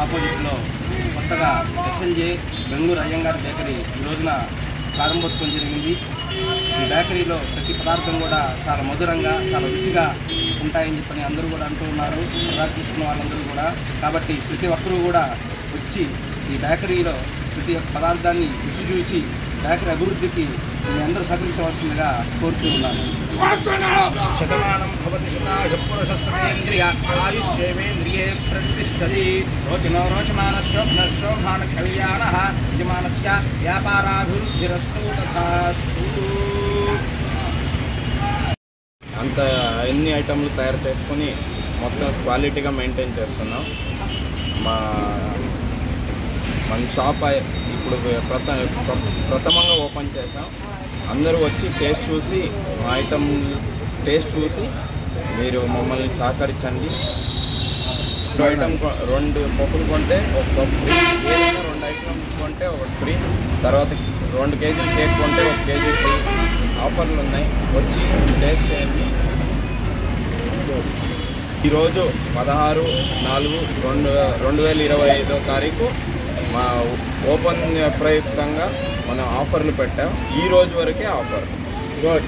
ఆపోజిట్లో కొత్తగా ఎస్ఎల్జే బెంగళూరు అయ్యంగార్ బేకరీ ఈ రోజున ప్రారంభోత్సవం జరిగింది. ఈ బేకరీలో ప్రతి పదార్థం కూడా చాలా మధురంగా, చాలా రుచిగా ఉంటాయని చెప్పని అందరూ కూడా అంటూ ఉన్నారు, పదార్థం తీసుకున్న వాళ్ళందరూ కూడా. కాబట్టి ప్రతి ఒక్కరూ కూడా వచ్చి ఈ బేకరీలో ప్రతి ఒక్క పదార్థాన్ని రుచి చూసి బేకరీ అభివృద్ధికి మీ అందరూ సహకరించవలసిందిగా కోరుతున్నాను. శతమానం భవతి శతాయు పురుషస్పతేంద్రియ ఆయుష్యేంద్రియే ప్రతిష్టతి. రోచినో రోచమాన శోభాన కళ్యాణ యజమానస్య వ్యాపారాభివృద్ధిరస్తు తథాస్తు. అంత ఎన్ని ఐటమ్లు తయారు చేసుకుని మొత్తం క్వాలిటీగా మెయింటైన్ చేస్తున్నాం. మన షాప్ ఇప్పుడు ప్రథమంగా ఓపెన్ చేసాం. అందరూ వచ్చి టేస్ట్ చూసి, మా ఐటమ్ టేస్ట్ చూసి మీరు మమ్మల్ని సహకరించండి. రెండు పప్పులు కొంటే ఒక పప్పు ఫ్రీ, ఏదైనా 2 ఐటమ్స్ కొంటే ఒకటి ఫ్రీ, తర్వాత 2 కేజీలు కేక్ కొంటే 1 కేజీ ఫ్రీ. ఆఫర్లు ఉన్నాయి, వచ్చి టేస్ట్ చేయండి. ఈరోజు 16/4/2025 మా ఓపెన్ ప్రయుక్తంగా మనం ఆఫర్లు పెట్టాం. ఈ రోజు వరకే ఆఫర్. గుడ్.